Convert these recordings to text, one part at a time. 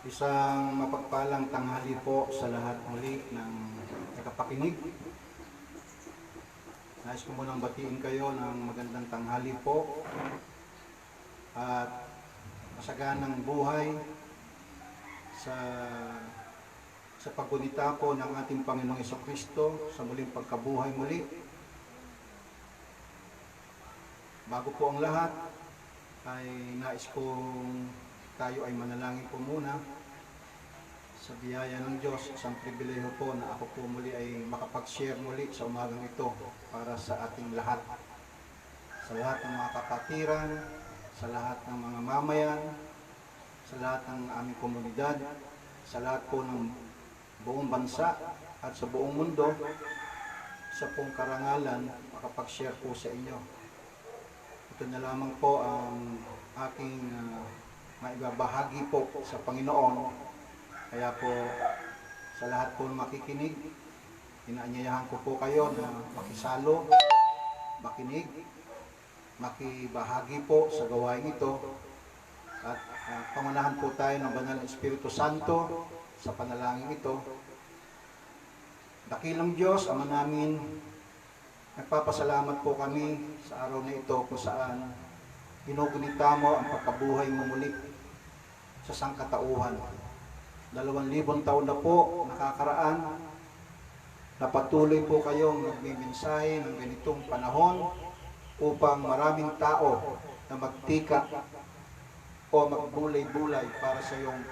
Isang mapagpalang tanghali po sa lahat muli ng nakapakinig. Nais ko munang batiin kayo ng magandang tanghali po at masaganang buhay sa paggunita po ng ating Panginoong Jesucristo sa muling pagkabuhay muli. Bago po ang lahat, ay nais kong tayo ay manalangin po muna sa biyaya ng Diyos. Isang pribilehiyo po na ako po muli ay makapag-share muli sa umagang ito para sa ating lahat. Sa lahat ng mga kapatiran, sa lahat ng mga mamayan, sa lahat ng aming komunidad, sa lahat po ng buong bansa at sa buong mundo, sa pong karangalan, makapag-share po sa inyo. Ito na lamang po ang aking maibabahagi po sa Panginoon. Kaya po sa lahat po makikinig, inaanyayahan ko po kayo na makisalo, makinig, makibahagi po sa gawain ito at pamanahan po tayo ng Banal na Espiritu Santo sa panalangin ito. Dakilang Diyos, Ama namin, nagpapasalamat po kami sa araw na ito kung saan ginugunita mo ang pagkabuhay mo muli sa sangkatauhan. 2,000 taon na po nakakaraan na patuloy po kayong nagmimensahe ng ganitong panahon upang maraming tao na magtika o magbulay-bulay para sa iyong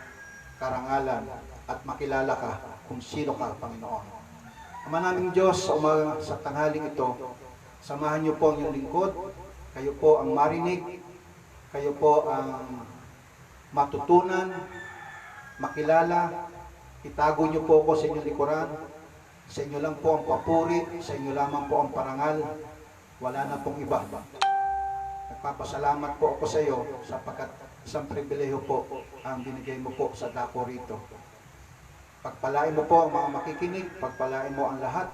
karangalan at makilala ka kung sino ka, Panginoon. Ama naming Diyos, sa tanghaling ito, samahan niyo po ang iyong lingkod. Kayo po ang marinig, kayo po ang matutunan, makilala. Itago niyo po ako sa inyong likuran. Sa inyo lang po ang papuri, sa inyo lamang po ang parangal. Wala na pong iba. Nagpapasalamat po ako sa iyo sapagkat isang pribilehiyo po ang binigay mo po sa dako rito. Pagpalain mo po ang mga makikinig, pagpalain mo ang lahat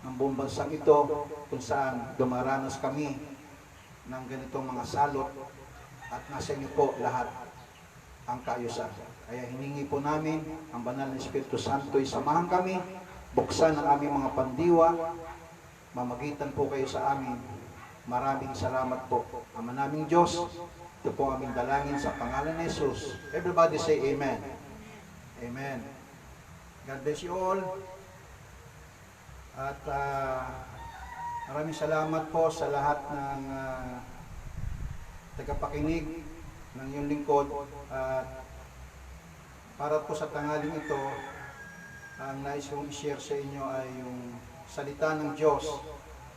ng buong bansang ito kung saan dumaranas kami ng ganitong mga salot at nasa inyo po lahat ang kaayusan. Kaya hiningi po namin ang Banal na Espiritu Santo ay samahan kami, buksan ang aming mga pandiwa, mamagitan po kayo sa amin. Maraming salamat po. Ama naming Diyos, ito po aming dalangin sa pangalan ni Jesus. Everybody say Amen. Amen. God bless you all. At maraming salamat po sa lahat ng tagapakinig ng iyong lingkod. At para po sa tanghaling ito, ang nais kong i-share sa inyo ay yung salita ng Diyos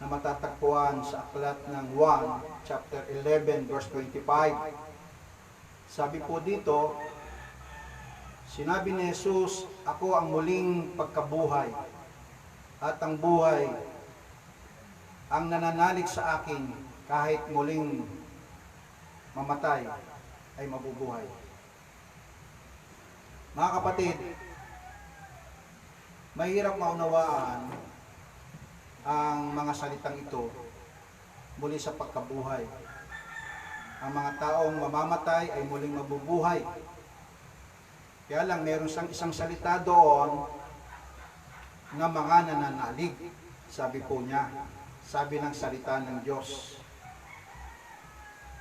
na matatagpuan sa aklat ng 1, chapter 11, verse 25. Sabi po dito, sinabi ni Jesus, ako ang muling pagkabuhay at ang buhay. Ang nananalig sa akin kahit muling mamatay ay mabubuhay. Mga kapatid, mahirap maunawaan ang mga salitang ito muli sa pagkabuhay. Ang mga taong mamamatay ay muling mabubuhay. Kaya lang, meron isang salita doon na mga nananalig. Sabi po niya, sabi ng salita ng Diyos.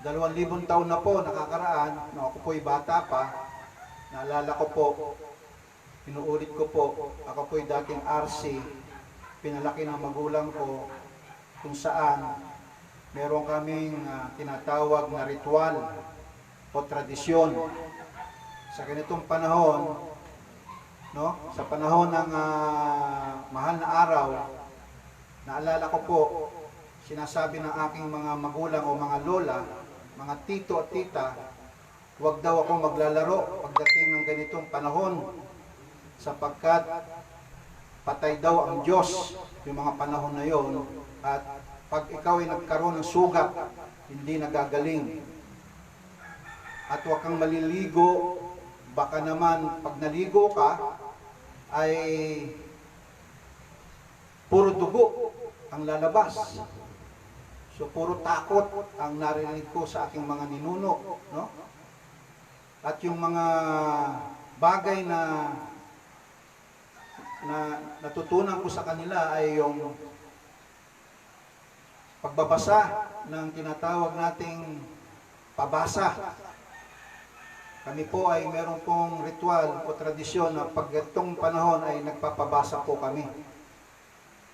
2,000 taon na po nakakaraan, na ako po'y bata pa, naalala ko po, inuulit ko po, ako po'y dating RC, pinalaki ng magulang ko, kung saan meron kaming tinatawag na ritual o tradisyon. Sa ganitong panahon, no, sa panahon ng mahal na araw, naalala ko po, sinasabi ng aking mga magulang o mga lola, mga tito at tita, huwag daw ako maglalaro pagdating ng ganitong panahon sapagkat patay daw ang Diyos yung mga panahon na yon, at pag ikaw ay nagkaroon ng sugat, hindi nagagaling. At huwag kang maliligo, baka naman pag naligo ka ay puro dugo ang lalabas. So puro takot ang narinig ko sa aking mga ninuno, no? At yung mga bagay na natutunan ko sa kanila ay yung pagbabasa ng tinatawag nating pabasa. Kami po ay meron pong ritual o tradisyon na pag itong panahon ay nagpapabasa po kami.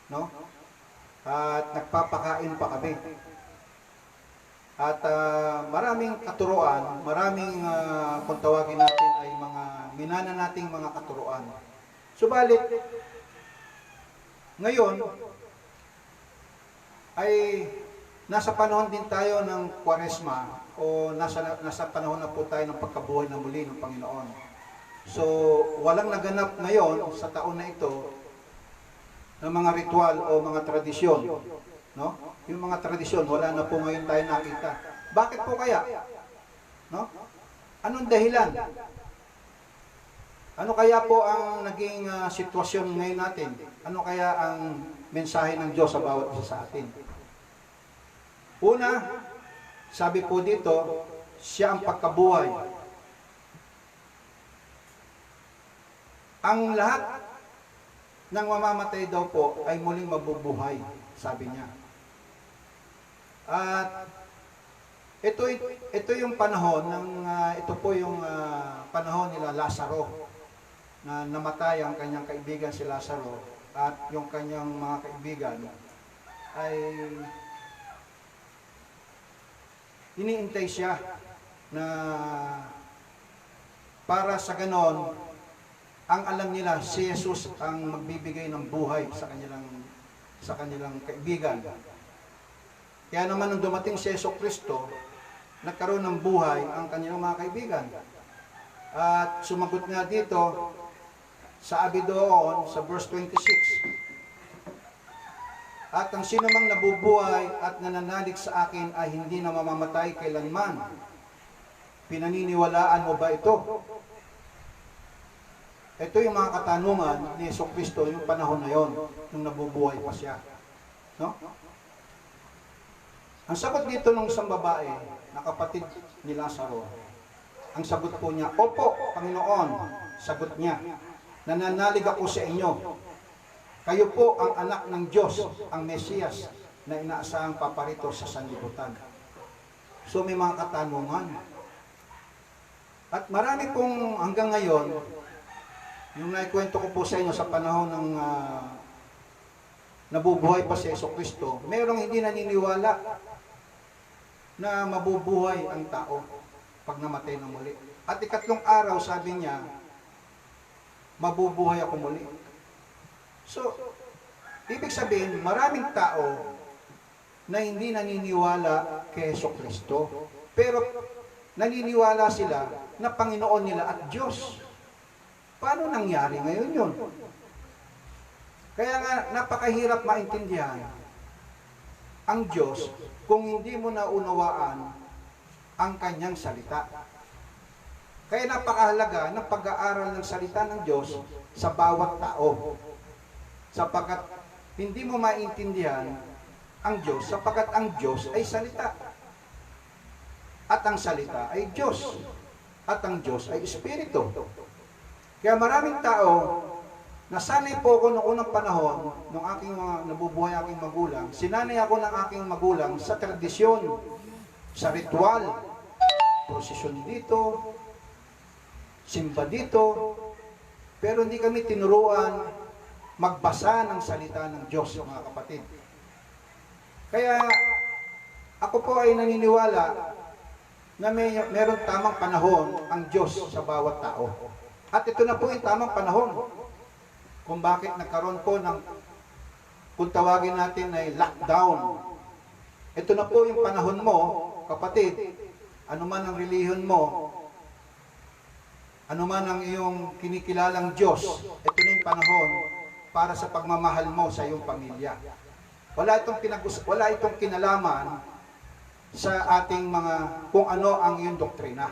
No? At nagpapakain pa kami. At maraming katuruan, maraming kung tawagin natin ay mga minana nating mga katuruan. Subalit, ngayon ay nasa panahon din tayo ng Kwaresma o nasa panahon na po tayo ng pagkabuhay na muli ng Panginoon. So, walang naganap ngayon sa taon na ito ng mga ritual o mga tradisyon. No? Yung mga tradisyon, wala na po ngayon tayo nakita. Bakit po kaya? No? Anong dahilan? Ano kaya po ang naging sitwasyon ngayon natin? Ano kaya ang mensahe ng Diyos sa bawat isa sa atin? Una, sabi po dito, siya ang pagkabuhay. Ang lahat ng mamamatay daw po ay muling mabubuhay, sabi niya. At ito yung panahon ng ito po yung panahon nila Lazaro na namatay ang kanyang kaibigan si Lazaro at yung kanyang mga kaibigan ay iniintay siya na para sa ganon ang alam nila si Jesus ang magbibigay ng buhay sa kanilang kaibigan. Kaya naman nung dumating si Jesucristo, nagkaroon ng buhay ang kanilang mga kaibigan. At sumagot nga dito, sabi doon sa verse 26, at ang sino mang nabubuhay at nananalig sa akin ay hindi na mamamatay kailanman. Pinaniniwalaan mo ba ito? Ito yung mga katanungan ni Jesucristo yung panahon na yon, nung nabubuhay pa siya. No? Ang sagot dito ng isang babae na kapatid ni Lazaro, ang sagot po niya, opo, Panginoon, sagot niya, nananalig ako sa inyo. Kayo po ang anak ng Diyos, ang Mesiyas, na inaasahang paparito sa sanlibutan. So may mga katanungan. At marami pong hanggang ngayon, yung naikwento ko po sa inyo sa panahon ng nabubuhay pa si Jesucristo, merong hindi naniniwala na mabubuhay ang tao pag namatay na muli. At ikatlong araw, sabi niya, mabubuhay ako muli. So, ibig sabihin, maraming tao na hindi naniniwala kay Jesucristo, pero naniniwala sila na Panginoon nila at Diyos. Paano nangyari ngayon yun? Kaya nga, napakahirap maintindihan ang Diyos kung hindi mo naunawaan ang kanyang salita. Kaya napakahalaga ng pag-aaral ng salita ng Diyos sa bawat tao. Sapagkat hindi mo maintindihan ang Diyos, sapagkat ang Diyos ay salita. At ang salita ay Diyos. At ang Diyos ay Espiritu. Kaya maraming tao, nasanay po ako noong unang panahon, nung aking nabubuhay aking magulang, sinanay ako ng aking magulang sa tradisyon, sa ritual, prosesyon dito, simba dito, pero hindi kami tinuruan magbasa ng salita ng Diyos, mga kapatid. Kaya ako po ay naniniwala na meron tamang panahon ang Diyos sa bawat tao. At ito na po yung tamang panahon kung bakit nagkaroon po ng, kung tawagin natin ay lockdown. Ito na po yung panahon mo, kapatid, ano man ang relihiyon mo, ano man ang iyong kinikilalang Diyos, ito na yung panahon para sa pagmamahal mo sa iyong pamilya. Wala itong kinalaman sa ating mga, kung ano ang iyong doktrina.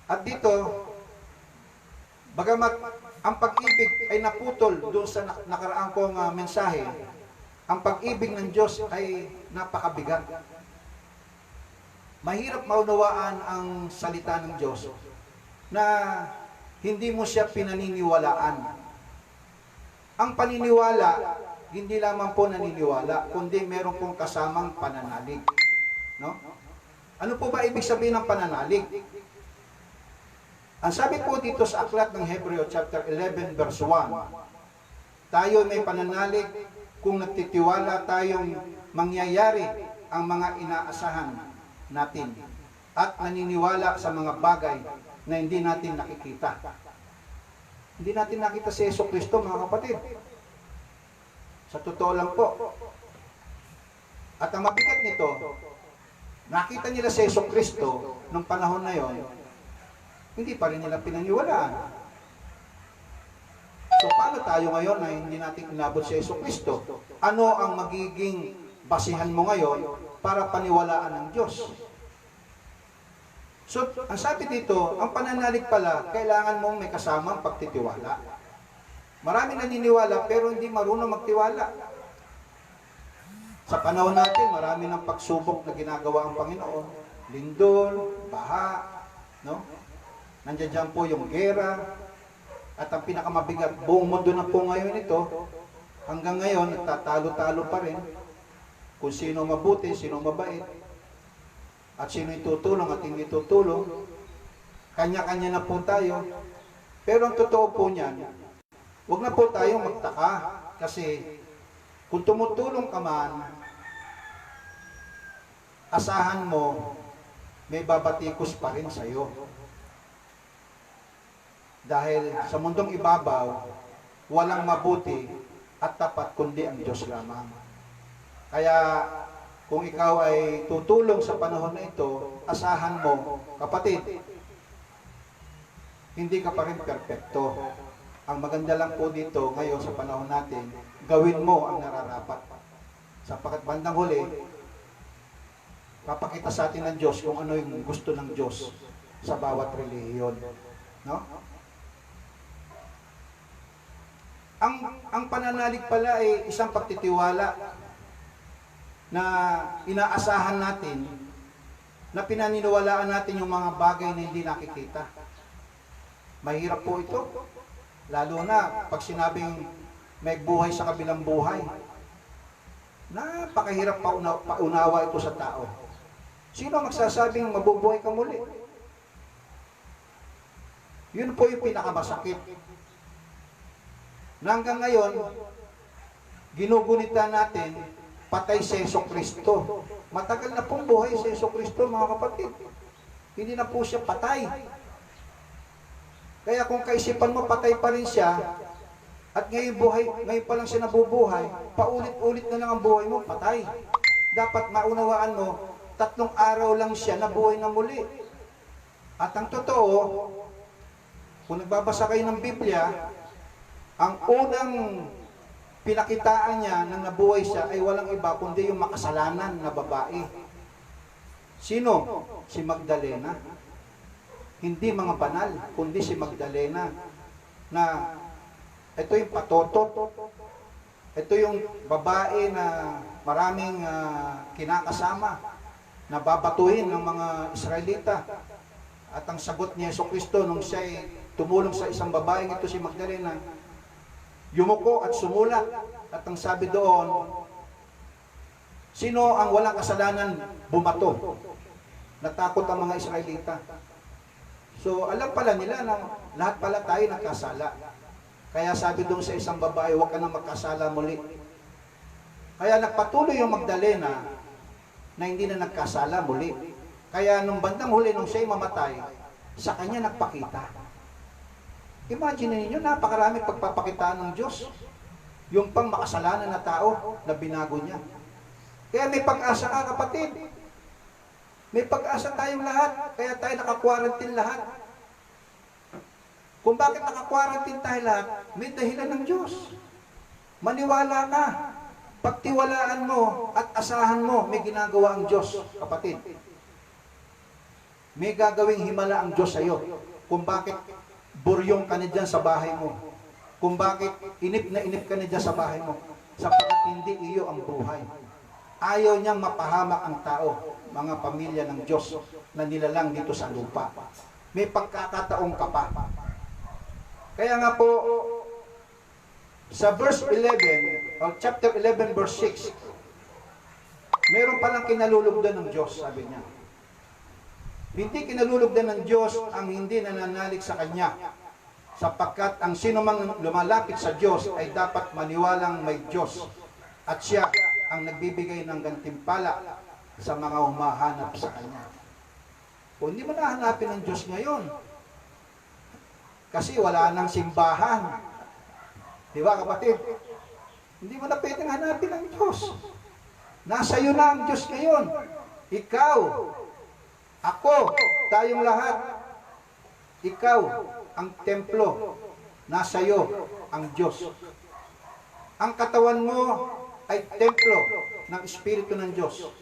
At dito, bagamat ang pag-ibig ay naputol doon sa nakaraang kong mensahe, ang pag-ibig ng Diyos ay napakabigat. Mahirap maunawaan ang salita ng Diyos na hindi mo siya pinaniniwalaan. Ang paniniwala, hindi lamang po naniniwala, kundi meron pong kasamang pananalig. No? Ano po ba ibig sabihin ng pananalig? Ang sabi po dito sa aklat ng Hebreo chapter 11 verse 1, tayo may pananalig kung nagtitiwala tayong mangyayari ang mga inaasahan natin at naniniwala sa mga bagay na hindi natin nakikita. Hindi natin nakita si Jesucristo, mga kapatid. Sa totoo lang po. At ang mabigat nito, nakita nila si Jesucristo nung panahon na yon, hindi pa rin nila pinaniwalaan. So paano tayo ngayon na hindi natin inabot si Jesucristo? Ano ang magiging basihan mo ngayon para paniwalaan ng Diyos? So, ang sabi dito, ang pananalig pala, kailangan mong may kasamang pagtitiwala. Marami naniniwala pero hindi marunong magtiwala. Sa panahon natin, marami ng pagsubok na ginagawa ang Panginoon. Lindol, baha, no? Nandiyan dyan po yung gera. At ang pinakamabigat, buong mundo na po ngayon ito, hanggang ngayon, nagtatalo-talo pa rin. Kung sino mabuti, sino mabait. At sino itutulong at hindi tutulong. Kanya-kanya na po tayo. Pero ang totoo po niyan, huwag na po tayong magtaka. Kasi kung tumutulong ka man, asahan mo, may babatikos pa rin sa'yo. Dahil sa mundong ibabaw, walang mabuti at tapat kundi ang Diyos lamang. Kaya kung ikaw ay tutulong sa panahon na ito, asahan mo, kapatid, hindi ka pa rin perpekto. Ang maganda lang po dito ngayon sa panahon natin, gawin mo ang nararapat. Sapagkat bandang huli, papakita sa atin ng Diyos kung ano yung gusto ng Diyos sa bawat relihiyon. No? Ang pananalig pala ay isang pagtitiwala na inaasahan natin, na pinaniniwalaan natin yung mga bagay na hindi nakikita. Mahirap po ito. Lalo na pag sinabing may buhay sa kabilang buhay. Napakahirap paunawa ito sa tao. Sino magsasabing mabubuhay ka muli? Yun po yung pinakamasakit. Na hanggang ngayon, ginugunita natin, patay si Jesucristo. Matagal na pong buhay si Jesucristo, mga kapatid. Hindi na po siya patay. Kaya kung kaisipan mo, patay pa rin siya, at ngayon pa lang siya nabubuhay, paulit-ulit na lang ang buhay mo, patay. Dapat maunawaan mo, 3 araw lang siya nabuhay na muli. At ang totoo, kung nagbabasa kayo ng Biblia, ang unang pinakitaan niya nang nabuhay siya ay walang iba kundi yung makasalanan na babae. Sino? Si Magdalena. Hindi mga banal, kundi si Magdalena. Na ito yung patotot. Ito yung babae na maraming kinakasama na babatuhin ng mga Israelita. At ang sagot ni Jesucristo nung siya ay tumulong sa isang babaeng ito si Magdalena, yumuko at sumulat. At ang sabi doon, sino ang walang kasalanan bumato? Natakot ang mga Israelita. So alam pala nila na lahat pala tayo nagkasala. Kaya sabi doon sa isang babae, huwag ka na magkasala muli. Kaya nagpatuloy yung Magdalena na hindi na nagkasala muli. Kaya nung bandang huli, nung siya'y mamatay, sa kanya nagpakita. Imagine ninyo, napakarami pagpapakitaan ng Diyos. Yung pang makasalanan na tao na binago niya. Kaya may pag-asa ka, kapatid. May pag-asa tayong lahat. Kaya tayo naka-quarantine lahat. Kung bakit naka-quarantine tayo lahat, may dahilan ng Diyos. Maniwala ka. Pagtiwalaan mo at asahan mo, may ginagawa ang Diyos, kapatid. May gagawing himala ang Diyos sa iyo. Kung bakit buryong ka na dyan sa bahay mo. Kung bakit inip na inip ka na dyan sa bahay mo. Sapagkat hindi iyo ang buhay. Ayaw niyang mapahamak ang tao, mga pamilya ng Diyos na nilalang dito sa lupa. May pagkakataong ka pa. Kaya nga po, sa verse 11, o chapter 11, verse 6, meron palang kinalulugdan ng Diyos, sabi niya. Hindi kinalulugdan ng Diyos ang hindi nananalig sa Kanya, sapagkat ang sino mang lumalapit sa Diyos ay dapat maniwalang may Diyos, at siya ang nagbibigay ng gantimpala sa mga humahanap sa Kanya. Kung hindi mo nahanapin ng Diyos ngayon, kasi wala nang simbahan. Di ba, kapatid? Hindi mo na pwedeng hanapin ang Diyos. Nasa iyo na ang Diyos ngayon. Ikaw, ako, tayong lahat. Ikaw, ang templo. Nasa iyo ang Diyos. Ang katawan mo ay templo ng Espiritu ng Diyos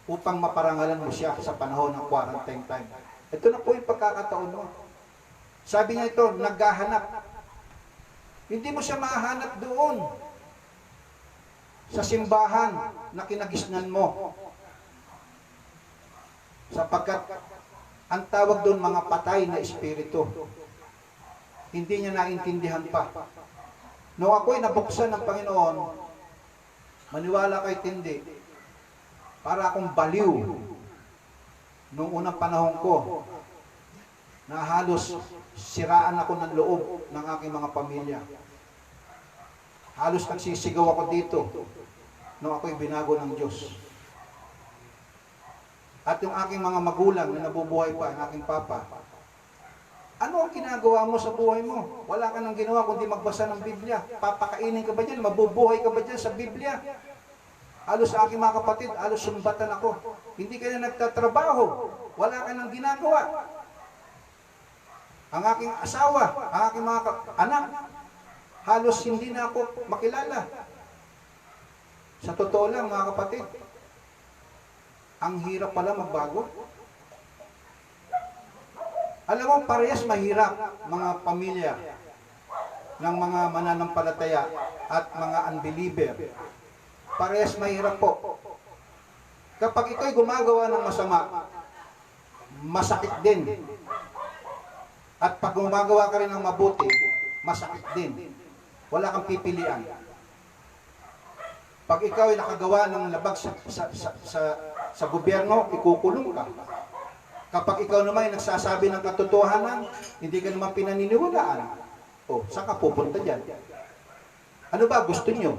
upang maparangalan mo siya sa panahon ng quarantine time. Ito na po yung pagkakataon mo. Sabi niya ito, naghahanap. Hindi mo siya mahanap doon sa simbahan na kinagisnan mo. Sapagkat ang tawag doon mga patay na espiritu. Hindi niya naintindihan pa. Nung ako'y nabuksan ng Panginoon, maniwala kay tindi, para akong baliw nung unang panahon ko, na halos siraan ako ng loob ng aking mga pamilya. Halos nagsisigaw ako dito nung ako'y binago ng Diyos. At yung aking mga magulang na nabubuhay pa, ang aking papa, ano ang ginagawa mo sa buhay mo? Wala ka nang ginawa kundi magbasa ng Biblia. Papakainin ka ba dyan? Mabubuhay ka ba dyan sa Biblia? Halos sa aking mga kapatid, halos sumbatan ako. Hindi ka na nagtatrabaho. Wala ka nang ginagawa. Ang aking asawa, ang aking mga anak, halos hindi na ako makilala. Sa totoo lang, mga kapatid, ang hirap pala magbago. Alam mo, parehas mahirap mga pamilya ng mga mananampalataya at mga unbeliever. Parehas mahirap po. Kapag ito'y gumagawa ng masama, masakit din. At pag gumagawa ka rin ng mabuti, masakit din. Wala kang pipilian. Pag ikaw ay nakagawa ng labag sa gobyerno, ikukulong ka. Kapag ikaw naman ay nagsasabi ng katotohanan, hindi ka naman pinaniniwalaan, saan ka pupunta dyan? Ano ba gusto nyo?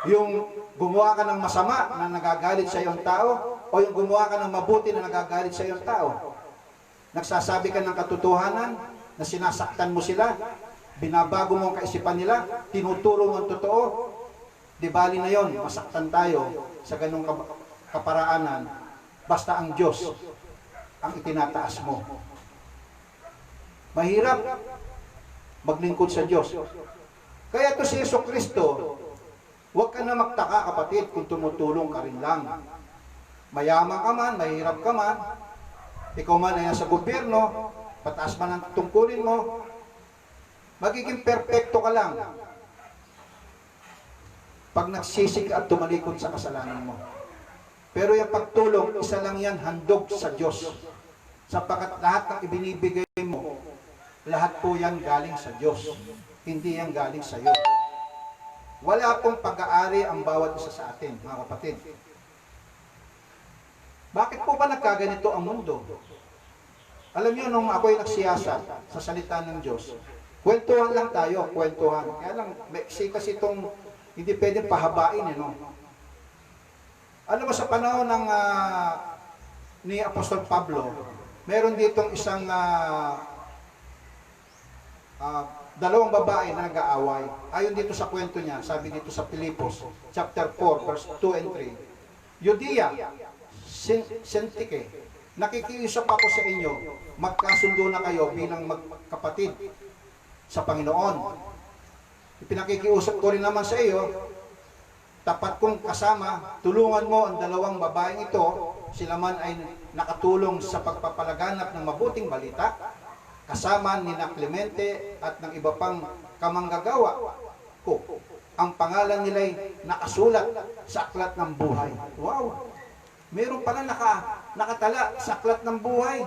Yung gumawa ka ng masama na nagagalit sa iyong tao, o yung gumawa ka ng mabuti na nagagalit sa iyong tao? Nagsasabi ka ng katotohanan na sinasaktan mo sila, binabago mo ang kaisipan nila, tinuturo mo ang totoo, di bali na yon, masaktan tayo sa ganung kaparaanan, basta ang Diyos ang itinataas mo. Mahirap maglingkod sa Diyos. Kaya ito si Jesucristo, huwag ka na magtaka, kapatid, kung tumutulong ka rin lang. Mayaman ka man, mahirap ka man, ikaw man ay nasa gobyerno, pataas man ang tungkulin mo, magiging perpekto ka lang pag nagsisig at tumalikod sa kasalanan mo. Pero yung pagtulong, isa lang yan, handog sa Diyos. Sapagkat lahat ng ibinibigay mo, lahat po yan galing sa Diyos. Hindi yan galing sa iyo. Wala pong pag-aari ang bawat isa sa atin, mga kapatid. Bakit po ba nagkaganito ang mundo? Alam niyo, nung ako'y nagsiyasat sa salita ng Diyos, kwentuhan lang tayo, kwentuhan. Kaya lang, kasi itong hindi pwede pahabain, no? Alam mo, sa panahon ng ni Apostol Pablo, meron ditong isang dalawang babae na nag-aaway. Ayon dito sa kwento niya, sabi dito sa Filipos, chapter 4, verse 2 and 3. Judea, Sintike, nakikiusap ako sa inyo, magkasundo na kayo bilang magkapatid sa Panginoon. Ipinakikiusap ko rin naman sa iyo, tapat kong kasama, tulungan mo ang dalawang babaeng ito, sila man ay nakatulong sa pagpapalaganap ng mabuting balita, kasama ni na Clemente at ng iba pang kamanggagawa ko. Ang pangalan nila'y nakasulat sa aklat ng buhay. Wow! Meron pala nakatala sa aklat ng buhay.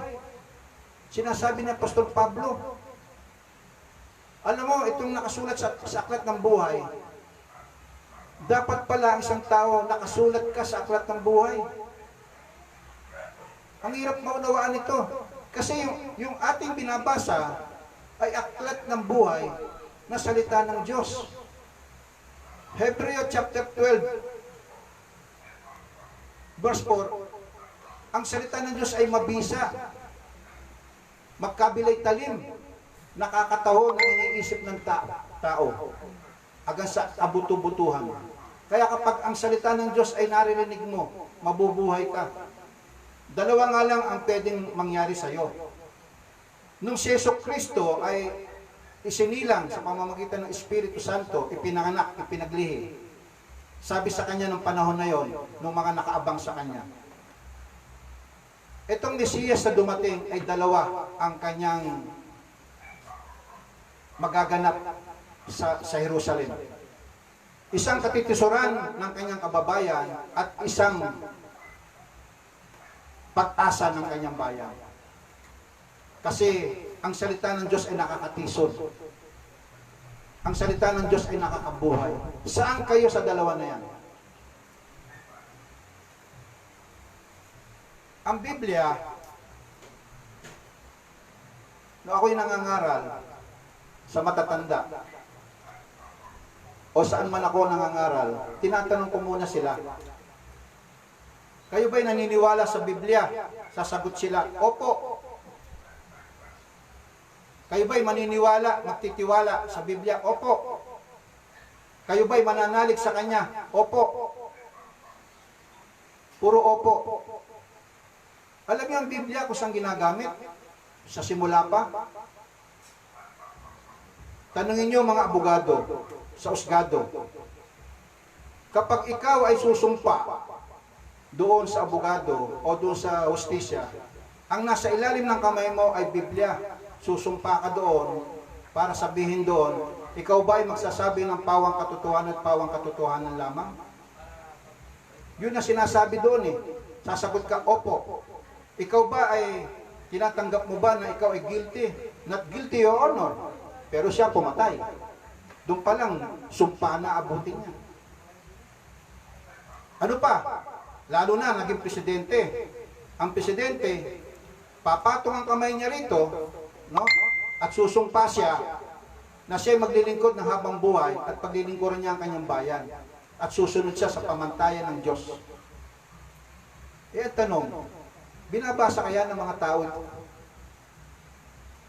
Sinasabi ni Apostol Pablo. Alam mo, itong nakasulat sa aklat ng buhay, dapat pala ang isang tao nakasulat ka sa aklat ng buhay. Ang hirap maunawaan ito. Kasi yung ating binabasa ay aklat ng buhay na salita ng Diyos. Hebreo chapter 12, verse 4, ang salita ng Diyos ay mabisa, magkabilay talim, nakakataho ng iniisip ng tao, hanggang sa kabutu-butuhan. Kaya kapag ang salita ng Diyos ay naririnig mo, mabubuhay ka. Dalawa nga lang ang pwedeng mangyari sa iyo. Nung si Jesucristo ay isinilang sa pamamagitan ng Espiritu Santo, ipinanganak, ipinaglihi. Sabi sa kanya ng panahon na yon, nung mga nakaabang sa kanya, itong Mesiyas na dumating ay dalawa ang kanyang magaganap sa Jerusalem. Isang katitisuran ng kanyang kababayan at isang pagtasa ng kanyang bayan. Kasi ang salita ng Diyos ay nakakatisod. Ang salita ng Diyos ay nakakabuhay. Saan kayo sa dalawa na yan? Ang Biblia, no ako'y nangangaral sa matatanda, o saan man ako nangangaral, tinatanong ko muna sila, kayo ba'y naniniwala sa Biblia? Sasagot sila, opo. Kayo ba'y maniniwala, magtitiwala sa Biblia? Opo. Kayo ba'y mananalig sa Kanya? Opo. Puro opo. Alam niyo ang Biblia kung saan ginagamit? Sa simula pa. Tanungin niyo mga abogado, sa usgado. Kapag ikaw ay susumpa doon sa abogado o doon sa hustisya, ang nasa ilalim ng kamay mo ay Biblia. Susumpa ka doon para sabihin doon, ikaw ba ay magsasabi ng pawang katotohanan at pawang katotohanan lamang? Yun na sinasabi doon eh. Sasagot ka, opo. Ikaw ba ay tinatanggap mo ba na ikaw ay guilty? Not guilty, your honor. Pero siya pumatay. Doon pa lang, sumpa na abutin niya. Ano pa? Lalo na, naging presidente. Ang presidente, papatong ang kamay niya rito, no? At susumpa siya na siya maglilingkod ng habang buhay at paglilingkuran niya ang kanyang bayan. At susunod siya sa pamantayan ng Diyos. Eh, tanong, binabasa kaya ng mga tao ito?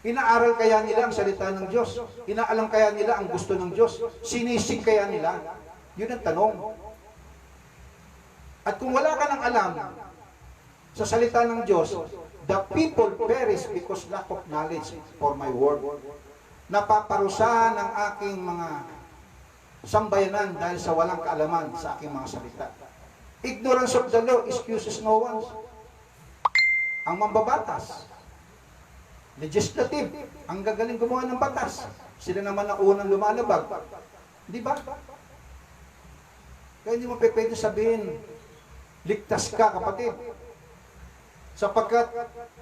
Inaaral kaya nila ang salita ng Diyos? Inaalam kaya nila ang gusto ng Diyos? Sinisig kaya nila? Yun ang tanong. At kung wala ka ng alam sa salita ng Diyos, the people perish because lack of knowledge for my word. Napaparusahan ang aking mga sambayanan dahil sa walang kaalaman sa aking mga salita. Ignorance of the law excuses no one. Ang mambabatas, legislative, ang gagaling gumawa ng batas. Sila naman ang unang lumalabag. Di ba? Kaya hindi mo pwede sabihin, ligtas ka, kapatid. Sapagkat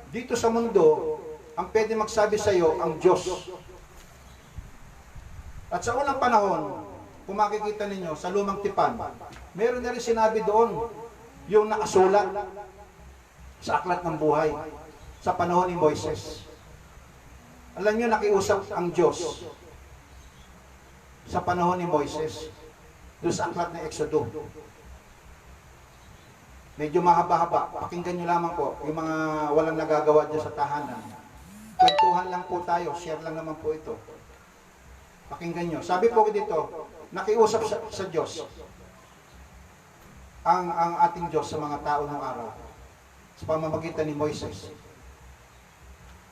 dito sa mundo, ang pwede magsabi sa iyo, ang Diyos. At sa unang panahon, kung makikita ninyo, sa lumang tipan, meron na rin sinabi doon, yung nakasulat sa aklat ng buhay, sa panahon ni Moises. Alam niyo, nakiusap ang Diyos sa panahon ni Moises, doon sa aklat ng Exodo. Medyo mahaba-haba. Pakinggan nyo lamang po, yung mga walang nagagawa dyan sa tahanan. Kwentuhan lang po tayo, share lang naman po ito. Pakinggan nyo. Sabi po dito, nakiusap sa Diyos ang ating Diyos sa mga tao ng araw sa pamamagitan ni Moises.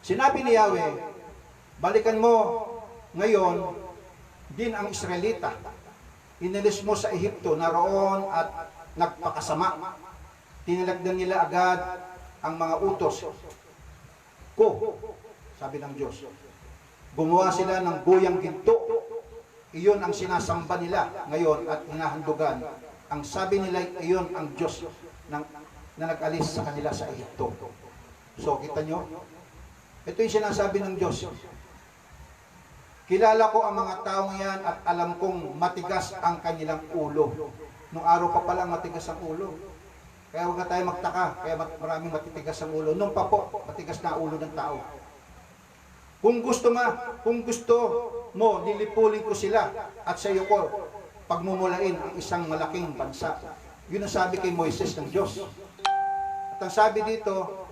Sinabi ni Yahweh, balikan mo ngayon din ang Israelita. Inilis mo sa Ehipto na roon at nagpakasama. Tinalagdan nila agad ang mga utos ko, sabi ng Diyos. Gumawa sila ng buyang ginto. Iyon ang sinasamba nila ngayon at hinahandugan. Ang sabi nila, iyon ang Diyos na nag-alis sa kanila sa Ehipto. So, kita nyo? Ito yung sinasabi ng Diyos. Kilala ko ang mga taong yan at alam kong matigas ang kanilang ulo. Nung araw pa pala matigas ang ulo. Kaya huwag na tayo magtaka, kaya maraming matitigas ang ulo. Nung pa po, matigas na ang ulo ng tao. Kung gusto mo, lilipulin ko sila at sa iyo ko pagmumulain ang isang malaking bansa. Yun ang sabi kay Moises ng Diyos. At ang sabi dito,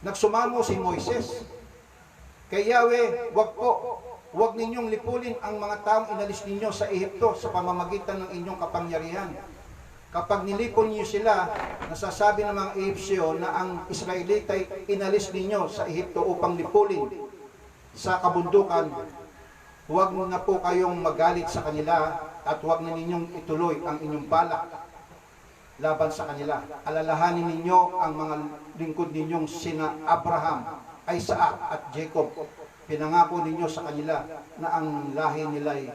nagsumamo si Moises. Kay Yahweh, huwag ninyong lipulin ang mga taong inalis ninyo sa Ehipto sa pamamagitan ng inyong kapangyarihan. Kapag nilipon niyo sila, nasasabi ng mga Ehipsyo na ang Israelita ay inalis ninyo sa Ehipto upang lipulin sa kabundukan. Huwag na po kayong magalit sa kanila at huwag na ninyong ituloy ang inyong balak laban sa kanila. Alalahanin ninyo ang mga lingkod ninyong sina Abraham, Isaac at Jacob. Pinangako ninyo sa kanila na ang lahi nila ay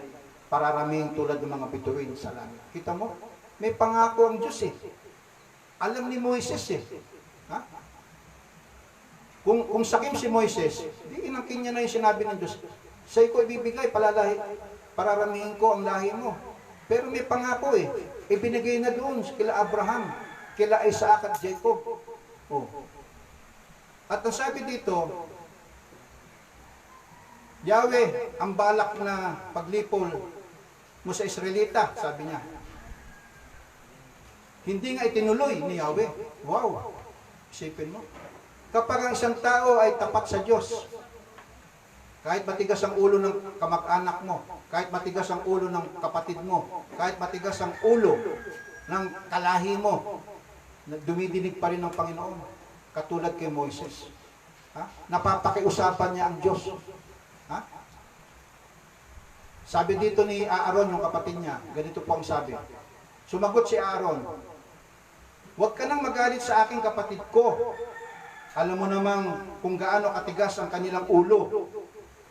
pararaming tulad ng mga bituin sa langit. Kita mo? May pangako ang Diyos eh. Alam ni Moises eh. Ha? Kung sakim si Moises, di inangkin niya na yung sinabi ng Diyos. Sa'yo ko ibibigay, pararamihin ko ang lahi mo. Pero may pangako eh. Ibinigay na doon kila Abraham, kila Isaac at Jacob. Oh. At ang sabi dito, Yahweh, ang balak na paglipol mo sa Israelita, sabi niya. Hindi nga itinuloy ni Yahweh. Wow! Isipin mo. Kapag ang isang tao ay tapat sa Diyos, kahit matigas ang ulo ng kamag-anak mo, kahit matigas ang ulo ng kapatid mo, kahit matigas ang ulo ng kalahi mo, dumidinig pa rin ng Panginoon. Katulad kay Moises. Ha? Napapakiusapan niya ang Diyos. Ha? Sabi dito ni Aaron, yung kapatid niya, ganito po ang sabi. Sumagot si Aaron, huwag ka nang magalit sa aking kapatid ko. Alam mo namang kung gaano katigas ang kanilang ulo.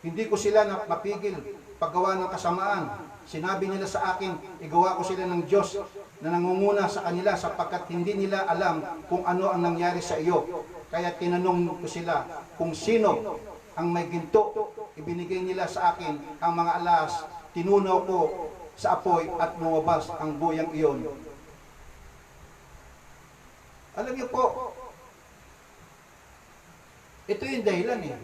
Hindi ko sila mapigil paggawa ng kasamaan. Sinabi nila sa akin, igawa ko sila ng Diyos na nangunguna sa kanila sapagkat hindi nila alam kung ano ang nangyari sa iyo. Kaya tinanong ko sila kung sino ang may ginto. Ibinigay nila sa akin ang mga alas. Tinunaw ko sa apoy at lumabas ang buyang iyon. Alam niyo po, ito yung dahilan eh.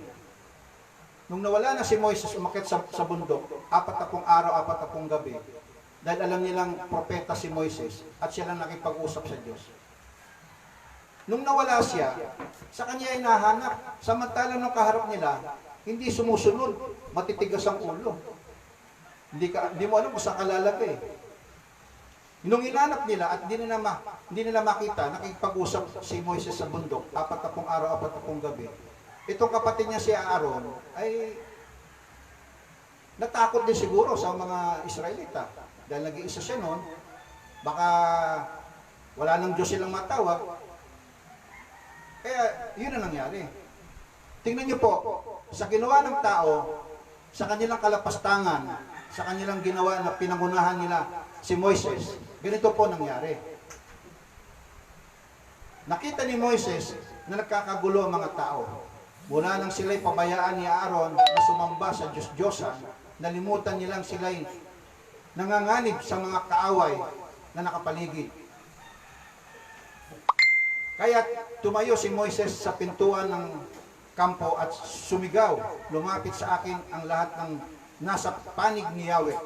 Nung nawala na si Moises umakyat sa bundok, 40 araw, 40 gabi, dahil alam nilang propeta si Moises at sila nakipag-usap sa Diyos. Nung nawala siya, sa kanya ay nahanap. Samantalang nung kaharap nila, hindi sumusunod, matitigas ang ulo. Hindi mo alam kung saan kalalagay. Nung inanap nila at hindi nila makita, nakipag-usap si Moises sa bundok, 40 araw, 40 gabi. Itong kapatid niya si Aaron ay natakot din siguro sa mga Israelita. Dahil nag-iisa siya noon, baka wala nang Diyos silang matawag. Kaya yun ang nangyari. Tingnan niyo po, sa ginawa ng tao, sa kanilang kalapastangan, sa kanilang ginawa na pinangunahan nila si Moises, ganito po nangyari. Nakita ni Moises na nagkakagulo ang mga tao. Mula nang sila'y pabayaan ni Aaron na sumamba sa Diyos-Diyosan, nalimutan nilang sila'y nanganganib sa mga kaaway na nakapaligid. Kaya tumayo si Moises sa pintuan ng kampo at sumigaw, lumapit sa akin ang lahat ng nasa panig ni Yahweh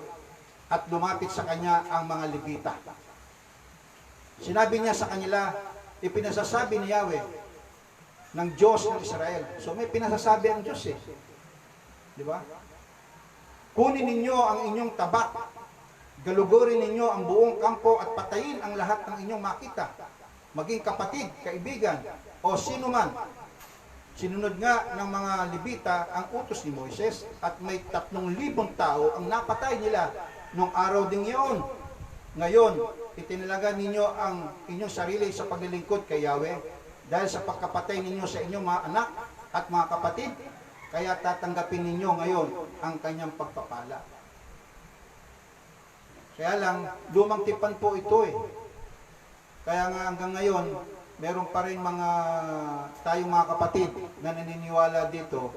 at lumapit sa kanya ang mga Levita. Sinabi niya sa kanila, ipinasasabi ni Yahweh ng Diyos ng Israel. So may pinasasabi ang Diyos eh. Di ba? Kunin ninyo ang inyong tabak, galugurin ninyo ang buong kampo at patayin ang lahat ng inyong makita. Maging kapatid, kaibigan, o sino man. Sinunod nga ng mga Levita ang utos ni Moises at may 3,000 tao ang napatay nila nung araw ding iyon. Ngayon, itinalaga ninyo ang inyong sarili sa paglilingkod kay Yahweh dahil sa pagkapatay ninyo sa inyong mga anak at mga kapatid, kaya tatanggapin ninyo ngayon ang kanyang pagpapala. Kaya lang, lumang tipan po ito eh. Kaya nga hanggang ngayon, meron pa rin tayong mga kapatid na naniniwala dito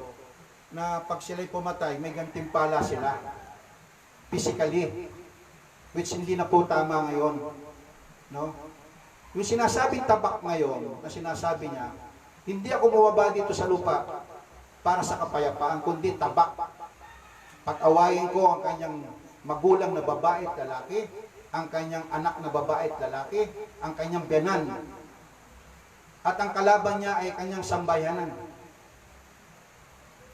na pag sila'y pumatay, may gantimpala sila. Physically. Which hindi na po tama ngayon. No? Yung sinasabing tabak ngayon, na sinasabi niya, hindi ako bumaba dito sa lupa para sa kapayapaan, kundi tabak. Pag-awayin ko ang kanyang magulang na babae at lalaki, ang kanyang anak na babae at lalaki, ang kanyang biyanan. At ang kalaban niya ay kanyang sambayanan.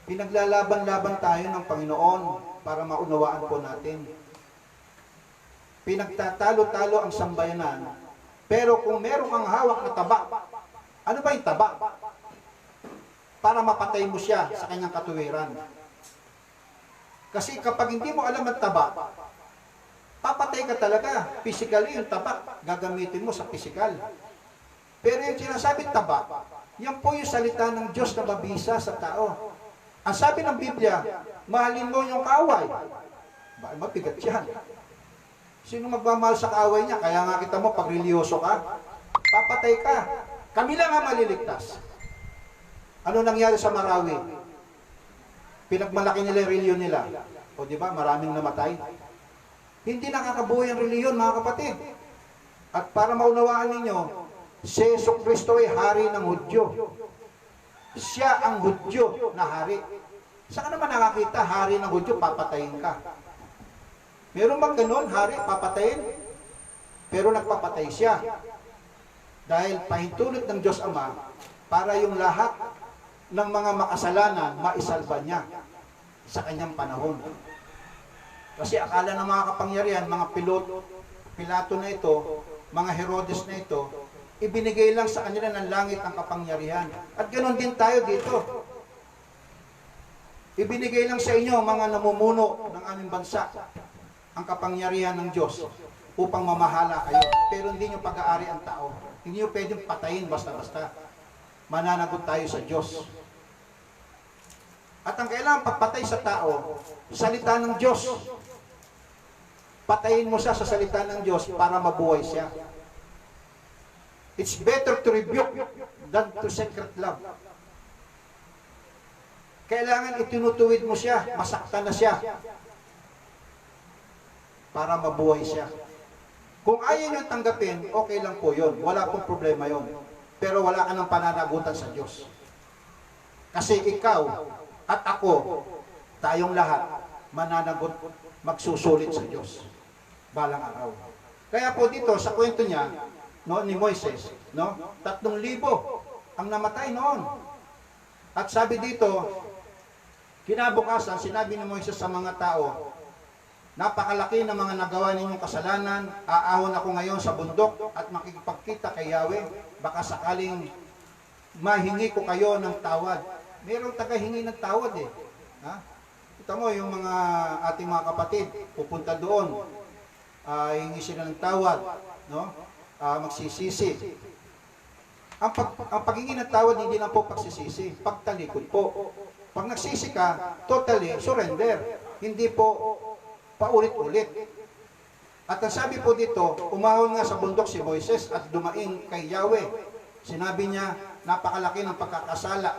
Pinaglalaban-laban tayo ng Panginoon para maunawaan po natin. Pinagtatalo-talo ang sambayanan. Pero kung meron kang hawak na taba, ano ba yung taba? Para mapatay mo siya sa kanyang katuwiran. Kasi kapag hindi mo alam ang taba, papatay ka talaga. Physically, yung taba, gagamitin mo sa physical. Pero yung sinasabing taba, yan po yung salita ng Diyos na mabisa sa tao. Ang sabi ng Biblia, mahalin mo yung kaaway. Bakit mabigat yan? Sino magmamahal sa kaaway niya? Kaya nga kita mo, pag religyoso ka, papatay ka. Kami lang ang maliligtas. Ano nangyari sa Marawi? Pinagmalaki nila yung reliyon nila. O di ba, maraming namatay. Hindi nakakabuhay ang reliyon, mga kapatid. At para maunawaan ninyo, si Yesu Kristo ay hari ng Hudyo. Siya ang Hudyo na hari. Saan ka naman nakakita, hari ng Hudyo, papatayin ka? Meron bang ganun, hari, papatayin? Pero nagpapatay siya. Dahil pahintulot ng Diyos Ama, para yung lahat ng mga makasalanan, maisalba niya sa kanyang panahon. Kasi akala ng mga kapangyarihan, mga Pilato na ito, mga Herodes na ito, ibinigay lang sa kanila ng langit ang kapangyarihan. At ganoon din tayo dito. Ibinigay lang sa inyo, mga namumuno ng aming bansa, ang kapangyarihan ng Diyos upang mamahala kayo. Pero hindi nyo pag-aari ang tao. Hindi nyo pwedeng patayin basta-basta. Mananagot tayo sa Diyos. At ang kailangan pagpatay sa tao, salita ng Diyos. Patayin mo siya sa salita ng Diyos para mabuhay siya. It's better to rebuke than to secret love. Kailangan itinutuwid mo siya, masaktan na siya, para mabuhay siya. Kung ayaw nyo tanggapin, okay lang po yun. Wala pong problema yun. Pero wala ka ng pananagutan sa Diyos. Kasi ikaw at ako, tayong lahat, mananagot, magsusulit sa Diyos. Balang araw. Kaya po dito, sa kwento niya, no, ni Moises, no, 3,000 ang namatay noon. At sabi dito, kinabukasan, sinabi ni Moises sa mga tao, napakalaki ng mga nagawa ninyong kasalanan, aahon ako ngayon sa bundok at makikipagkita kay Yahweh, baka sakaling mahingi ko kayo ng tawad. Mayroong tagahingi ng tawad eh. Ha? Kita mo, yung mga ating mga kapatid, pupunta doon, hingi sila ng tawad, no? Magsisisi. Ang paghingi ng tawad, hindi lang po pagsisisi, pagtalikod po. Pag nagsisi ka, totally surrender. Hindi po paulit-ulit. At ang sabi po dito, umahon nga sa bundok si Moises at dumaing kay Yahweh. Sinabi niya, napakalaki ng pagkakasala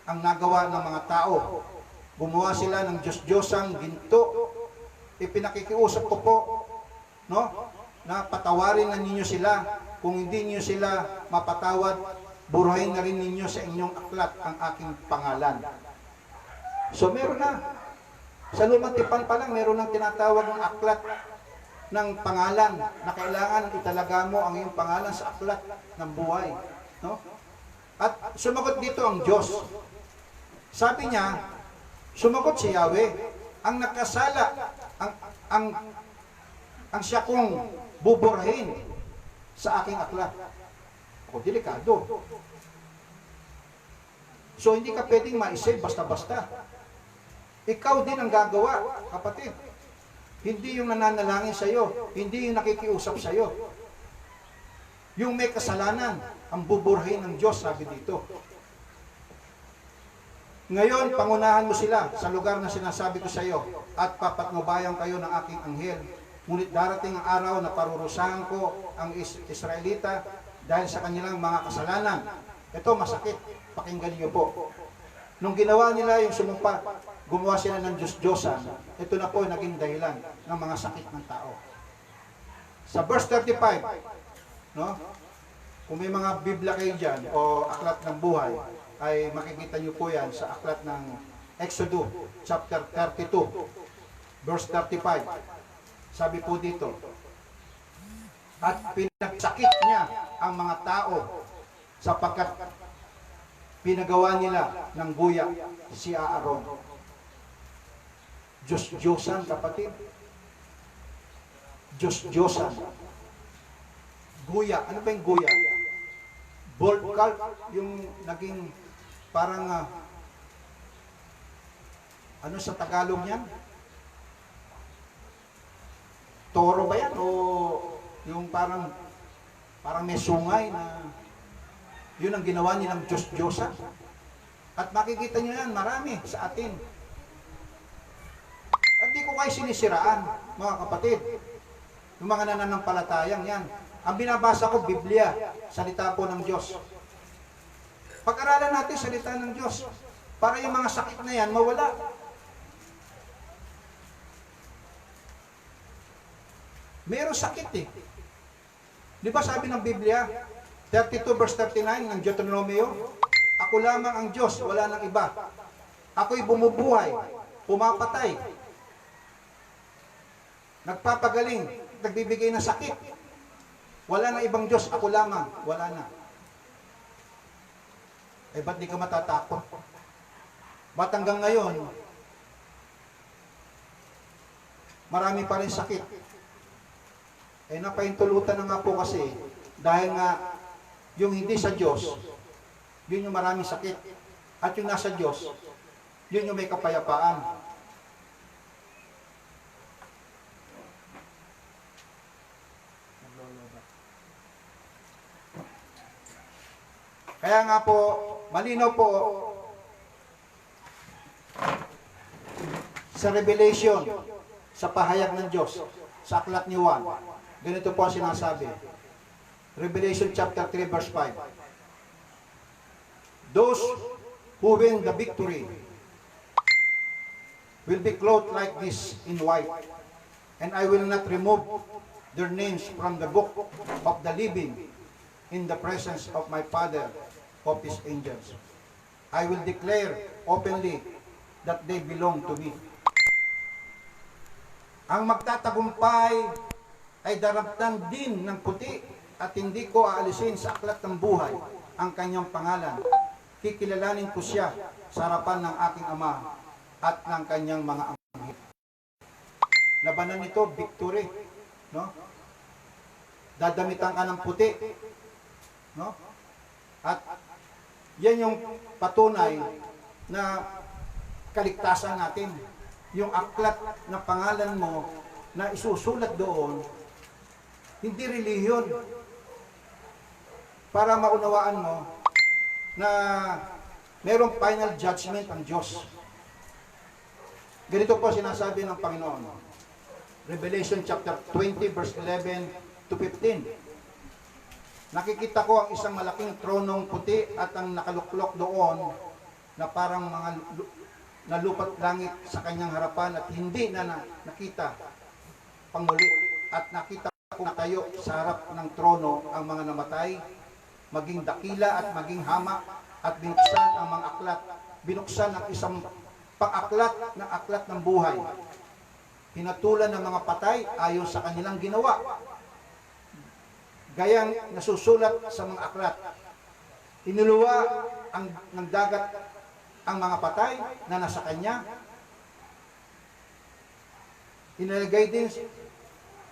ang nagawa ng mga tao. Gumawa sila ng Diyos-Diyosang ginto. Ipinakikiusap ko po, no, na patawarin na ninyo sila. Kung hindi niyo sila mapatawad, burahin na rin ninyo sa inyong aklat ang aking pangalan. So meron na. Sa Lumang Tipan pa lang, meron ng tinatawag ng aklat ng pangalan na kailangan italaga mo ang iyong pangalan sa aklat ng buhay. No? At sumagot dito ang Diyos. Sabi niya, sumagot si Yahweh, ang nakasala, ang siya kong buburahin sa aking aklat. O, delikado. So, hindi ka pwedeng ma-save basta-basta. Ikaw din ang gagawa, kapatid. Hindi yung nananalangin sa'yo, hindi yung nakikiusap sa'yo. Yung may kasalanan, ang buburahin ng Diyos, sabi dito. Ngayon, pangunahan mo sila sa lugar na sinasabi ko sa'yo, at papatnubayan kayo ng aking anghel. Ngunit darating ang araw na parurusahan ko ang Israelita dahil sa kanilang mga kasalanan. Ito, masakit. Pakinggan niyo po. Nung ginawa nila yung sumumpa gumawa sila ng Diyos-Diyosan, ito na po naging dahilan ng mga sakit ng tao. Sa verse 35, no? Kung may mga Biblia kayo dyan, o aklat ng buhay, ay makikita nyo po yan sa aklat ng Exodus, chapter 32, verse 35. Sabi po dito, at pinagsakit niya ang mga tao sapagkat pinagawa nila ng guya si Aaron. Diyos-Diyosan, kapatid. Diyos-Diyosan. Guya. Ano ba yung guya? Bull cult, yung naging parang ano sa Tagalog yan? Toro ba yan? O yung parang may sungay na yun ang ginawa nilang Diyos-Diyosan. At makikita nyo yan, marami sa atin. At di ko kayo sinisiraan, mga kapatid. Yung mga nananampalatayang yan. Ang binabasa ko, Biblia, salita po ng Diyos. Pag-aralan natin salita ng Diyos para yung mga sakit na yan mawala. Mayroong sakit eh. Di ba sabi ng Biblia, 32 verse 39 ng Deuteronomio, ako lamang ang Diyos, wala nang iba. Ako'y bumubuhay, pumapatay, nagpapagaling, nagbibigay ng sakit. Wala na ibang Diyos, ako lamang, wala na. Eh, ba't di ka matatakot? Ba't hanggang ngayon, marami pa rin sakit? Eh, napaintulutan na nga po kasi, dahil nga, yung hindi sa Diyos, yun yung maraming sakit. At yung nasa Diyos, yun yung may kapayapaan. Kaya nga po, malinaw po sa Revelation, sa pahayag ng Diyos, sa aklat ni Juan, ganito po ang sinasabi. Revelation chapter 3 verse 5. Those who win the victory will be clothed like this in white, and I will not remove their names from the book of the living in the presence of my Father of His angels. I will declare openly that they belong to me. Ang magtatagumpay ay daraptan din ng puti at hindi ko aalisin sa aklat ng buhay ang kanyang pangalan. Kikilalanin ko siya sa harapan ng aking Ama at ng kanyang mga anghel. Labanan nito, victory. No? Dadamitan ka ng puti. No? At yan yung patunay na kaligtasan natin. Yung aklat na pangalan mo na isusulat doon, hindi relihiyon. Para maunawaan mo na merong final judgment ang Diyos. Ganito po sinasabi ng Panginoon. Revelation chapter 20 verse 11 to 15. Nakikita ko ang isang malaking tronong puti at ang nakaluklok doon na parang mga nalupat langit sa kanyang harapan at hindi na nakita pangmuli. At nakita ko na tayo sa harap ng trono ang mga namatay, maging dakila at maging hama, at binuksan ang mga aklat. Binuksan ang isang pang-aklat na aklat ng buhay. Hinatulan ng mga patay ayon sa kanilang ginawa. Gayang nasusulat sa mga aklat. Inuluwa ng dagat ang mga patay na nasa kanya. Inilagay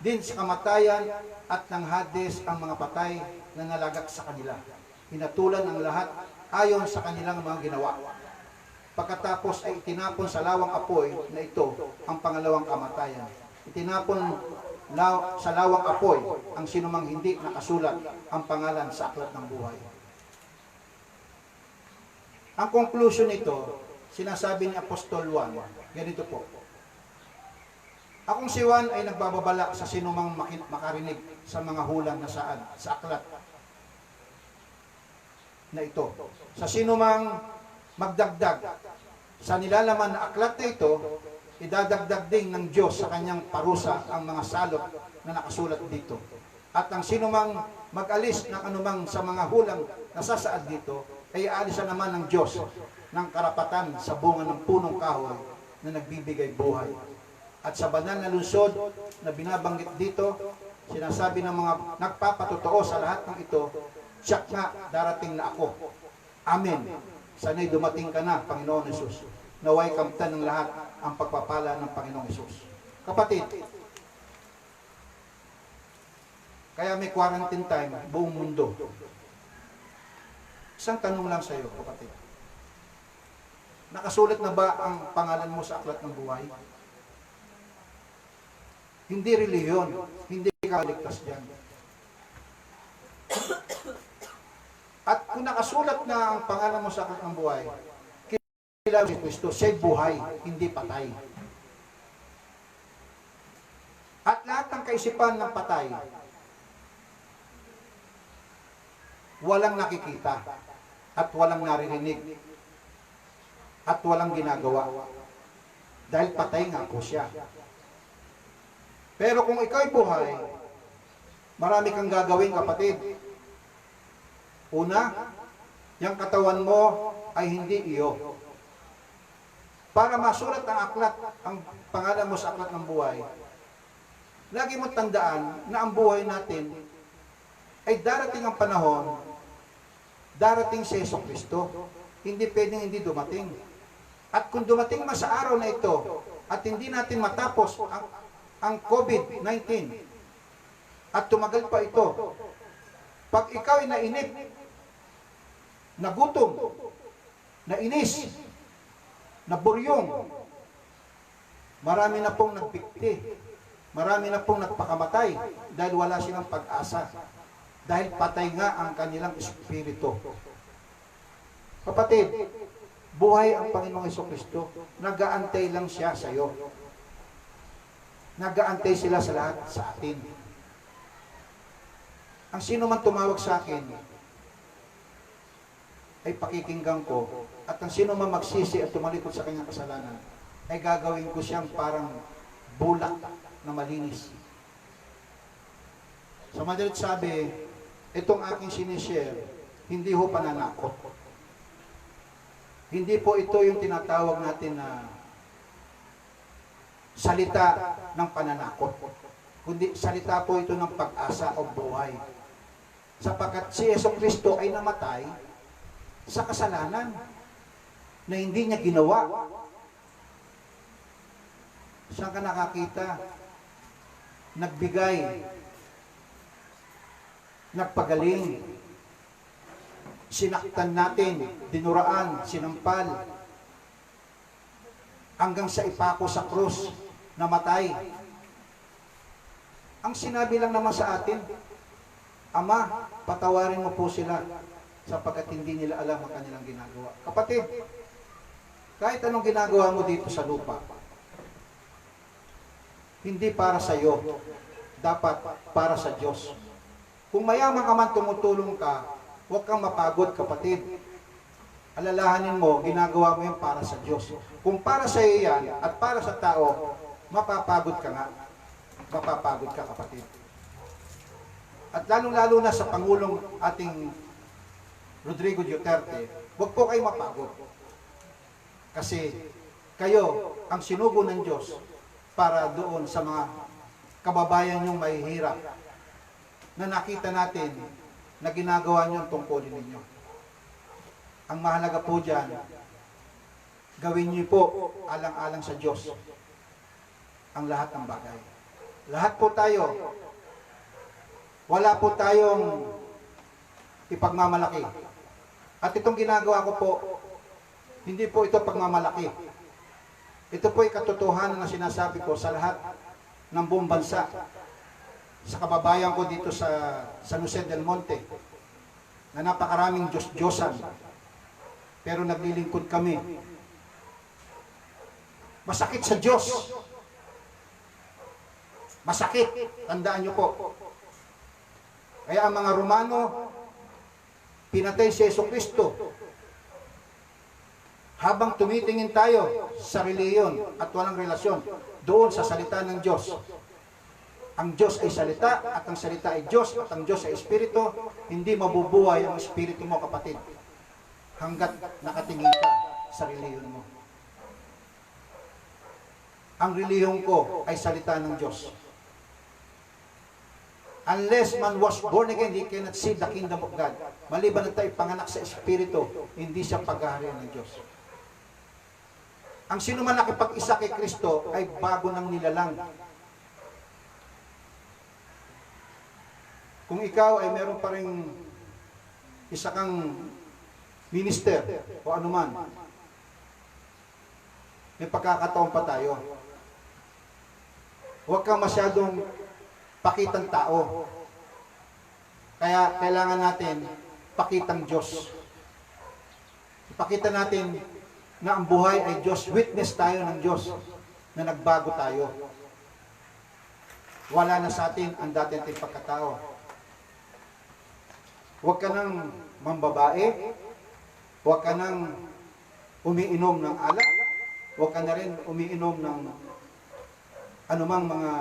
din sa kamatayan at ng Hades ang mga patay na nalagak sa kanila. Hinatulan ang lahat ayon sa kanilang mga ginawa. Pagkatapos ay itinapon sa lawang apoy na ito ang pangalawang kamatayan. Itinapon sa lawang apoy ang sinumang hindi nakasulat ang pangalan sa aklat ng buhay. Ang conclusion nito, sinasabi ni Apostol Juan, ganito po. Akong si Juan ay nagbababala sa sinumang makarinig sa mga hulang na saan, sa aklat na ito. Sa sinumang magdagdag Sa nilalaman na aklat na ito, idadagdag din ng Diyos sa kanyang parusa ang mga salot na nakasulat dito. At ang sinumang mag-alis ng anumang sa mga hulang nasasaad dito, ay aalisan naman ng Diyos ng karapatan sa bunga ng punong kahoy na nagbibigay buhay. At sa banal na lungsod na binabanggit dito, sinasabi ng mga nagpapatotoo sa lahat ng ito, siyak nga darating na ako. Amen. Sana'y dumating ka na, Panginoon Hesus. Naway kamtan ng lahat ang pagpapala ng Panginoong Hesus. Kapatid, kaya may quarantine time, buong mundo. Isang tanong lang sa iyo, kapatid. Nakasulat na ba ang pangalan mo sa aklat ng buhay? Hindi relihiyon, hindi ka ligtas dyan. At kung nakasulat na ang pangalan mo sa aklat ng buhay, kilala si Kristo, siya'y buhay, hindi patay. At lahat ng kaisipan ng patay, walang nakikita, at walang naririnig, at walang ginagawa. Dahil patay nga po siya. Pero kung ikaw'y buhay, marami kang gagawin, kapatid. Una, yung katawan mo ay hindi iyo. Para masulat ang aklat, ang pangalan mo sa aklat ng buhay, lagi mo tandaan na ang buhay natin ay darating ang panahon, darating si Jesucristo. Hindi pwedeng hindi dumating. At kung dumating man sa araw na ito, at hindi natin matapos ang COVID-19, at tumagal pa ito, pag ikaw ay nainip, nagutom, nainis, naburyong, marami na pong nagpikti, marami na pong nagpakamatay dahil wala silang pag-asa. Dahil patay nga ang kanilang espiritu. Kapatid, buhay ang Panginoong Jesucristo. Nag-aantay lang siya sa iyo. Nag-aantay sila sa lahat sa atin. Ang sino man tumawag sa akin, ay pakikinggan ko. At ang sino man magsisi at tumalikod sa kanyang kasalanan, ay gagawin ko siyang parang bulak na malinis. Sa madalit sabi, itong aking sinishare, hindi ho pananakot. Hindi po ito yung tinatawag natin na salita ng pananakot. Kundi salita po ito ng pag-asa o buhay. Sapagkat si Jesucristo ay namatay sa kasalanan na hindi niya ginawa. Saan ka nakakita? Nagbigay, nagpagaling, sinaktan natin, dinuraan, sinampal, hanggang sa ipako sa krus, namatay. Ang sinabi lang naman sa atin, Ama, patawarin mo po sila sapagkat hindi nila alam ang kanilang ginagawa. Kapatid, kahit anong ginagawa mo dito sa lupa, hindi para sa iyo, dapat para sa Diyos. Kung mayaman ka man tumutulong ka, huwag kang mapagod, kapatid. Alalahanin mo, ginagawa mo yan para sa Diyos. Kung para sa iyo yan at para sa tao, mapapagod ka nga. Mapapagod ka, kapatid. At lalong-lalo na sa Pangulong ating Rodrigo Duterte, huwag po kayo mapagod. Kasi kayo ang sinugo ng Diyos para doon sa mga kababayan niyong mahihirap na nakita natin na ginagawa niyo ang tungkulin ninyo. Ang mahalaga po dyan, gawin niyo po alang-alang sa Diyos ang lahat ng bagay. Lahat po tayo, wala po tayong ipagmamalaki. At itong ginagawa ko po, hindi po ito pagmamalaki. Ito po ay katotohanan na sinasabi ko sa lahat ng buong bansa. Sa kababayan ko dito sa San Jose del Monte, na napakaraming Diyos-Diyosan, pero naglilingkod kami. Masakit sa Diyos. Masakit. Tandaan niyo po. Kaya ang mga Romano, pinatay si Jesucristo. Habang tumitingin tayo sa reliyon at walang relasyon doon sa salita ng Diyos, ang Diyos ay salita at ang salita ay Diyos at ang Diyos ay Espiritu, hindi mabubuhay ang Espiritu mo, kapatid, hanggat nakatingin ka sa reliyon mo. Ang reliyon ko ay salita ng Diyos. Unless man was born again, he cannot see the kingdom of God. Maliban na tayo panganak sa Espiritu, hindi siya paghaharian ng Diyos. Ang sino man nakipag-isa kay Kristo ay bago ng nilalang. Kung ikaw ay meron pa rin isa kang minister o anuman, may pagkakataon pa tayo. Huwag kang masyadong pakitang tao. Kaya kailangan natin pakitang Diyos. Ipakita natin na ang buhay ay Diyos. Witness tayo ng Diyos na nagbago tayo. Wala na sa atin ang dati nating pagkatao. Huwag ka nang mambabae. Huwag ka nang umiinom ng alak. Huwag ka na rin umiinom ng anumang mga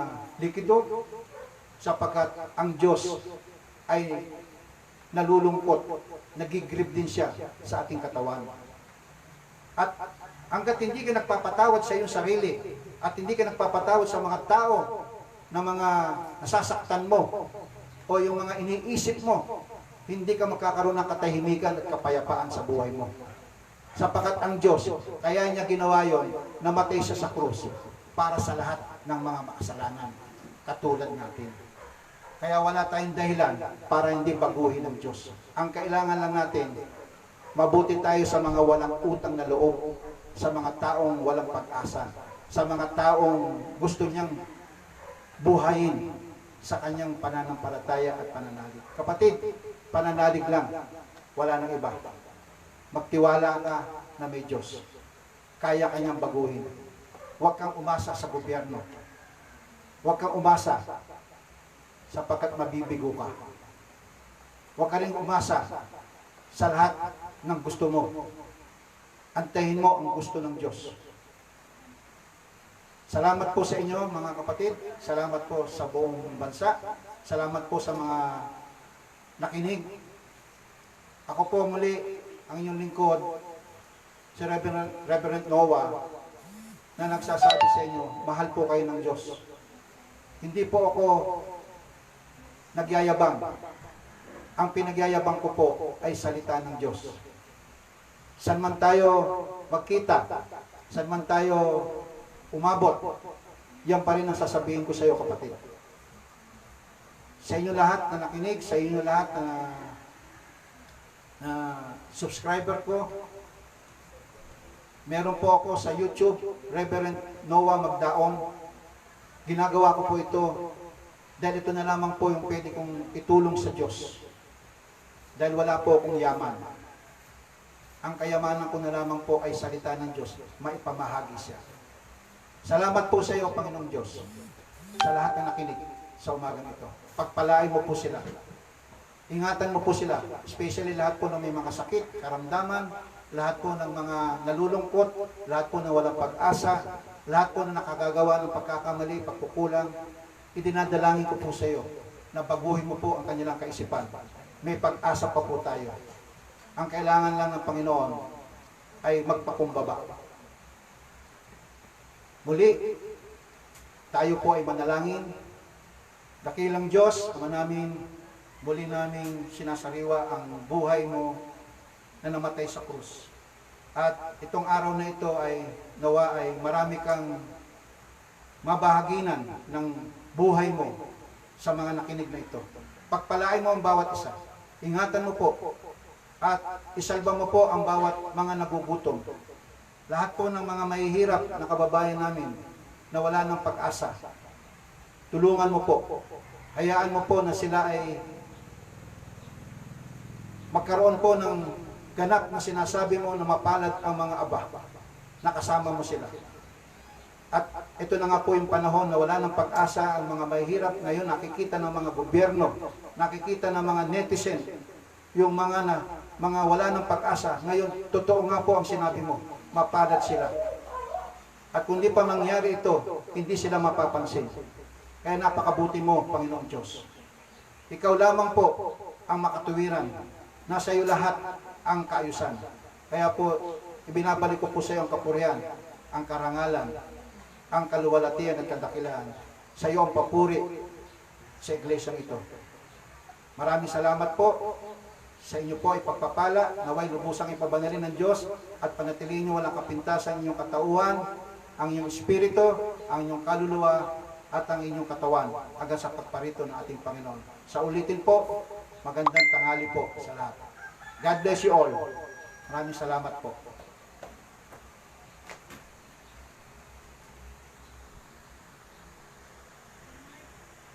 likido, sapagkat ang Diyos ay nalulungkot, nagigrib din siya sa ating katawan. At hanggat hindi ka nagpapatawad sa iyong sarili at hindi ka nagpapatawad sa mga tao na mga nasasaktan mo o yung mga iniisip mo, hindi ka makakaroon ng katahimikan at kapayapaan sa buhay mo. Sapagkat ang Diyos, kaya niya ginawa yon, namatay siya sa krus para sa lahat ng mga makasalanan, katulad natin. Kaya wala tayong dahilan para hindi baguhin ng Diyos. Ang kailangan lang natin, mabuti tayo sa mga walang utang na loob, sa mga taong walang pag-asa, sa mga taong gusto niyang buhayin sa kanyang pananampalataya at pananalig. Kapatid, pananalig lang, wala nang iba. Magtiwala ka na may Diyos. Kaya kanyang baguhin. Huwag kang umasa sa gobyerno. Huwag kang umasa sapagkat mabibigo ka. Huwag ka rin umasa sa lahat ng gusto mo. Antayin mo ang gusto ng Diyos. Salamat po sa inyo, mga kapatid. Salamat po sa buong bansa. Salamat po sa mga nakinig. Ako po muli, ang inyong lingkod, si Reverend Noah, na nagsasabi sa inyo, mahal po kayo ng Diyos. Hindi po ako nagyayabang. Ang pinagyayabang ko po ay salita ng Diyos. San man tayo magkita, san man tayo umabot, yan pa rin ang sasabihin ko sa iyo, kapatid. Sa inyo lahat na nakinig, sa inyo lahat na subscriber ko, meron po ako sa YouTube, Reverend Noah Magdaon. Ginagawa ko po ito dahil ito na lamang po yung pwede kong itulong sa Diyos. Dahil wala po akong yaman. Ang kayamanan ko na lamang po ay salita ng Diyos, maipamahagi siya. Salamat po sa iyo, Panginoong Diyos, sa lahat na nakinig sa umagang ito. Pagpalain mo po sila. Ingatan mo po sila, especially lahat po ng may mga sakit, karamdaman, lahat po ng mga nalulungkot, lahat po na walang pag-asa, lahat po na nakagagawa ng pagkakamali, pagkukulang. Idinadalangin ko po sa iyo na baguhin mo po ang kanilang kaisipan. May pag-asa pa po tayo. Ang kailangan lang ng Panginoon ay magpakumbaba. Muli, tayo po ay manalangin. Dakilang Diyos, Ama namin, muli naming sinasariwa ang buhay mo na namatay sa krus. At itong araw na ito ay nawa ay marami kang mabahaginan ng buhay mo sa mga nakinig na ito. Pagpalain mo ang bawat isa. Ingatan mo po at isalba mo po ang bawat mga nagugutom. Lahat po ng mga mahihirap na kababayan namin na wala ng pag-asa. Tulungan mo po. Hayaan mo po na sila ay magkaroon po ng ganap na sinasabi mo na mapalad ang mga aba. Nakasama mo sila. At ito na nga po yung panahon na wala ng pag-asa ang mga mahihirap. Ngayon nakikita ng mga gobyerno, nakikita ng mga netizen, yung mga wala ng pag-asa. Ngayon, totoo nga po ang sinabi mo. mapalad sila. At kung di pa mangyari ito, hindi sila mapapansin. Kaya napakabuti mo, Panginoong Diyos. Ikaw lamang po ang makatuwiran. Nasa iyo lahat ang kaayusan. Kaya po, ibinabalik ko po sa iyo ang kapurihan, ang karangalan, ang kaluwalhatian at kadakilaan. Sa iyo ang papuri sa iglesyang ito. Maraming salamat po. Sa inyo po ay pagpapala, naway lubusang ipabanalin ng Diyos at panatilihin niyo walang kapintasan ang inyong katauhan, ang inyong espiritu, ang inyong kaluluwa, at ang inyong katawan hanggang sa pagparito ng ating Panginoon. Sa ulitin po, magandang tanghali po sa lahat. God bless you all. Maraming salamat po.